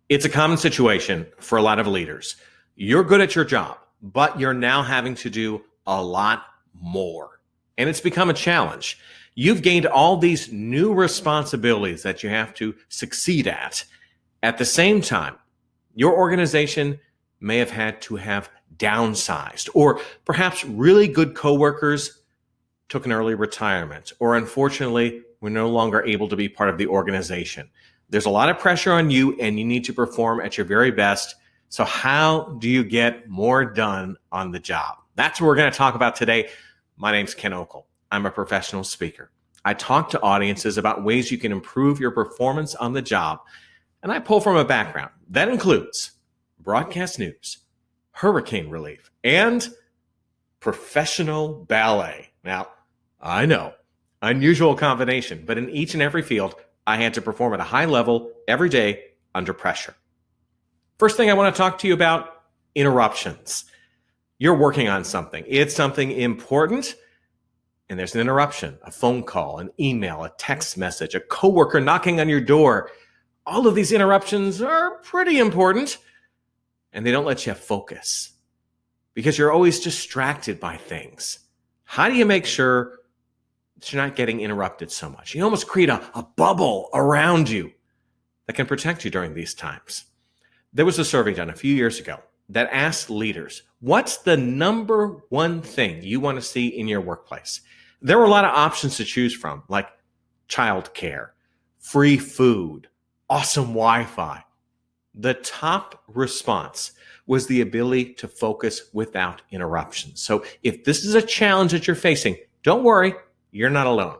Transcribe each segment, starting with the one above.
It's a common situation for a lot of leaders. You're good at your job, but you're now having to do a lot more. And it's become a challenge. You've gained all these new responsibilities that you have to succeed at. At the same time, your organization may have had to have downsized, or perhaps really good coworkers took an early retirement, or unfortunately, were no longer able to be part of the organization. There's a lot of pressure on you and you need to perform at your very best. So how do you get more done on the job? That's what we're going to talk about today. My name's Ken Okel. I'm a professional speaker. I talk to audiences about ways you can improve your performance on the job. And I pull from a background that includes broadcast news, hurricane relief, and professional ballet. Now, I know, unusual combination, but in each and every field, I had to perform at a high level every day under pressure. First thing I want to talk to you about, interruptions. You're working on something. It's something important, and there's an interruption, a phone call, an email, a text message, a coworker knocking on your door. All of these interruptions are pretty important, and they don't let you focus because you're always distracted by things. How do you make sure that you're not getting interrupted so much? You almost create a bubble around you that can protect you during these times. There was a survey done a few years ago that asked leaders, what's the number one thing you want to see in your workplace? There were a lot of options to choose from, like childcare, free food, awesome Wi-Fi. The top response was the ability to focus without interruptions. So if this is a challenge that you're facing, don't worry, you're not alone.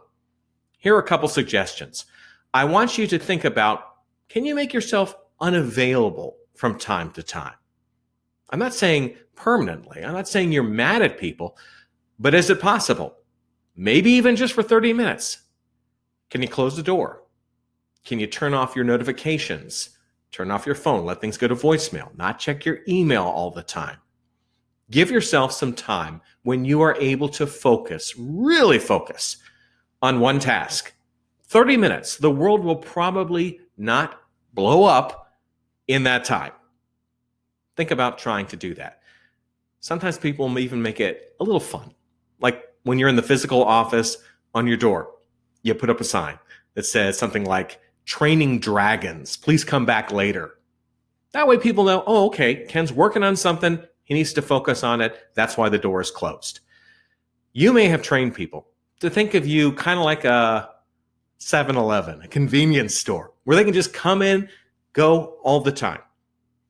Here are a couple suggestions. I want you to think about, can you make yourself unavailable from time to time? I'm not saying permanently. I'm not saying you're mad at people, but is it possible? Maybe even just for 30 minutes. Can you close the door? Can you turn off your notifications? Turn off your phone, let things go to voicemail, not check your email all the time. Give yourself some time when you are able to focus, really focus on one task. 30 minutes, the world will probably not blow up in that time. Think about trying to do that. Sometimes people may even make it a little fun. Like when you're in the physical office, on your door, you put up a sign that says something like, training dragons, please come back later. That way people know, oh, okay, Ken's working on something. He needs to focus on it. That's why the door is closed. You may have trained people to think of you kind of like a 7-Eleven, a convenience store, where they can just come in, go all the time.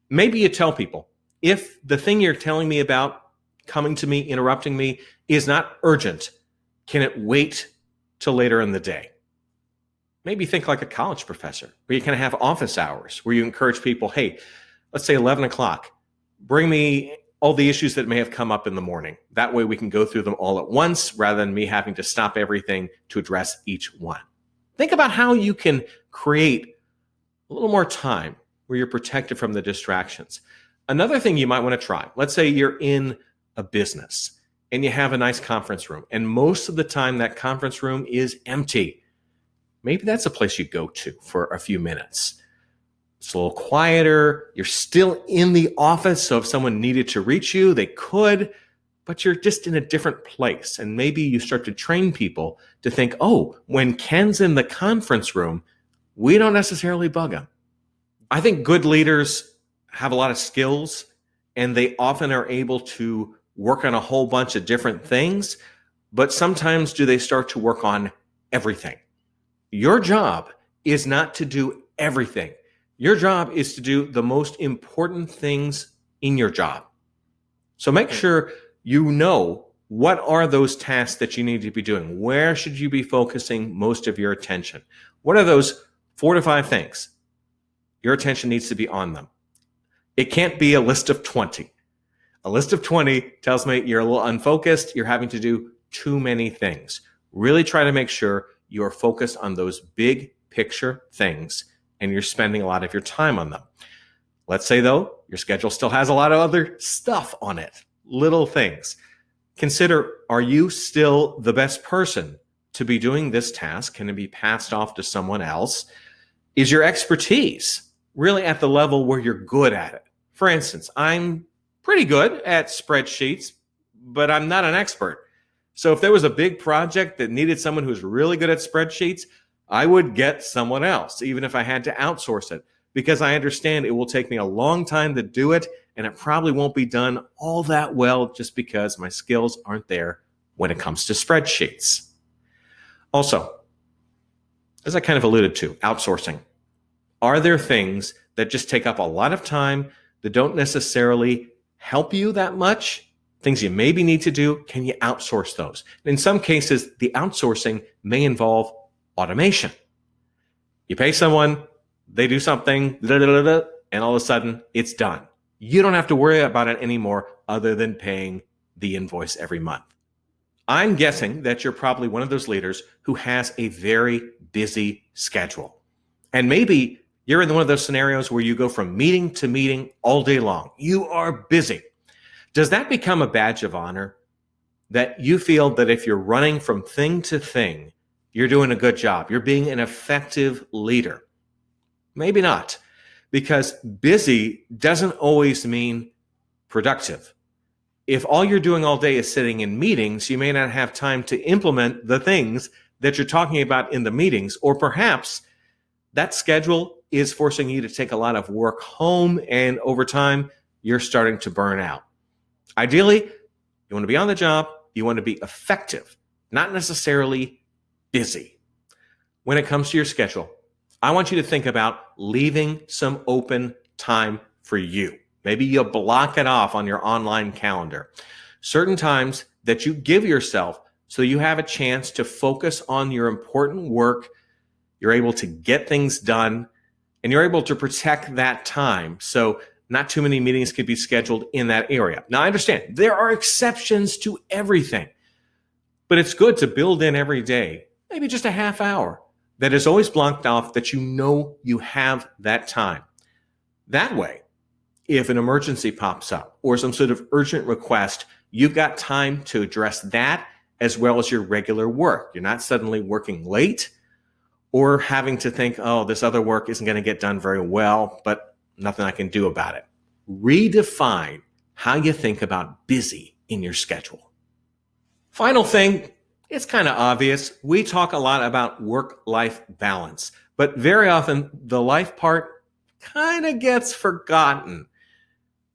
Maybe you tell people, if the thing you're telling me about coming to me, interrupting me, is not urgent, can it wait till later in the day? Maybe think like a college professor, where you kind of have office hours, where you encourage people, hey, let's say 11 o'clock, bring me all the issues that may have come up in the morning. That way we can go through them all at once rather than me having to stop everything to address each one. Think about how you can create a little more time where you're protected from the distractions. Another thing you might want to try, let's say you're in a business and you have a nice conference room, and most of the time that conference room is empty. Maybe that's a place you go to for a few minutes. It's a little quieter. You're still in the office, so if someone needed to reach you, they could, but you're just in a different place. And maybe you start to train people to think, oh, when Ken's in the conference room, we don't necessarily bug him. I think good leaders have a lot of skills, and they often are able to work on a whole bunch of different things, but sometimes do they start to work on everything? Your job is not to do everything. Your job is to do the most important things in your job. So make sure you know what are those tasks that you need to be doing. Where should you be focusing most of your attention? What are those 4 to 5 things? Your attention needs to be on them. It can't be a list of 20. A list of 20 tells me you're a little unfocused. You're having to do too many things. Really try to make sure you're focused on those big picture things and you're spending a lot of your time on them. Let's say, though, your schedule still has a lot of other stuff on it, little things. Consider, are you still the best person to be doing this task? Can it be passed off to someone else? Is your expertise really at the level where you're good at it. For instance, I'm pretty good at spreadsheets, but I'm not an expert. So if there was a big project that needed someone who's really good at spreadsheets, I would get someone else, even if I had to outsource it, because I understand it will take me a long time to do it, and it probably won't be done all that well just because my skills aren't there when it comes to spreadsheets. Also, as I kind of alluded to, outsourcing. Are there things that just take up a lot of time that don't necessarily help you that much? Things you maybe need to do, can you outsource those? In some cases, the outsourcing may involve automation. You pay someone, they do something, and all of a sudden it's done. You don't have to worry about it anymore other than paying the invoice every month. I'm guessing that you're probably one of those leaders who has a very busy schedule. And maybe you're in one of those scenarios where you go from meeting to meeting all day long. You are busy. Does that become a badge of honor? That you feel that if you're running from thing to thing, you're doing a good job, you're being an effective leader? Maybe not, because busy doesn't always mean productive. If all you're doing all day is sitting in meetings, you may not have time to implement the things that you're talking about in the meetings, or perhaps that schedule is forcing you to take a lot of work home, and over time, you're starting to burn out. Ideally, you want to be on the job, you want to be effective, not necessarily busy. When it comes to your schedule, I want you to think about leaving some open time for you. Maybe you'll block it off on your online calendar. Certain times that you give yourself so you have a chance to focus on your important work, you're able to get things done, and you're able to protect that time. So not too many meetings can be scheduled in that area. Now, I understand there are exceptions to everything, but it's good to build in every day, maybe just a half hour that is always blocked off, that you know you have that time. That way, if an emergency pops up or some sort of urgent request, you've got time to address that as well as your regular work. You're not suddenly working late or having to think, oh, this other work isn't going to get done very well, but nothing I can do about it. Redefine how you think about busy in your schedule. Final thing, it's kind of obvious. We talk a lot about work-life balance, but very often the life part kind of gets forgotten.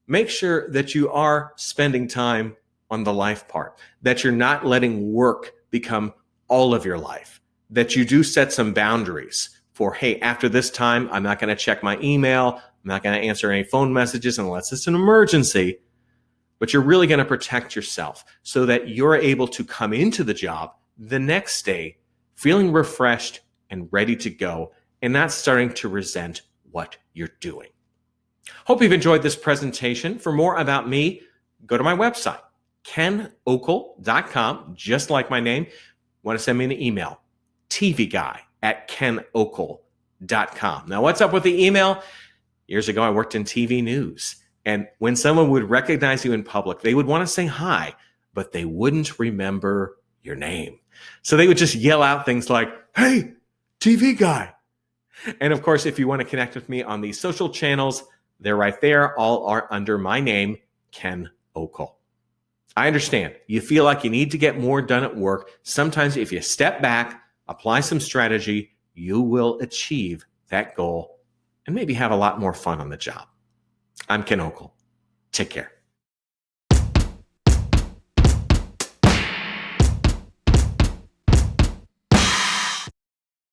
Make sure that you are spending time on the life part, that you're not letting work become all of your life, that you do set some boundaries for, hey, after this time, I'm not going to check my email. I'm not going to answer any phone messages unless it's an emergency. But you're really going to protect yourself so that you're able to come into the job the next day feeling refreshed and ready to go and not starting to resent what you're doing. Hope you've enjoyed this presentation. For more about me, go to my website, kenokel.com, just like my name. Want to send me an email, tvguy@kenokel.com. Now, what's up with the email? Years ago, I worked in TV news. And when someone would recognize you in public, they would want to say hi, but they wouldn't remember your name. So they would just yell out things like, hey, TV guy. And of course, if you want to connect with me on these social channels, they're right there. All are under my name, Ken Okel. I understand. You feel like you need to get more done at work. Sometimes if you step back, apply some strategy, you will achieve that goal and maybe have a lot more fun on the job. I'm Ken Okel. Take care.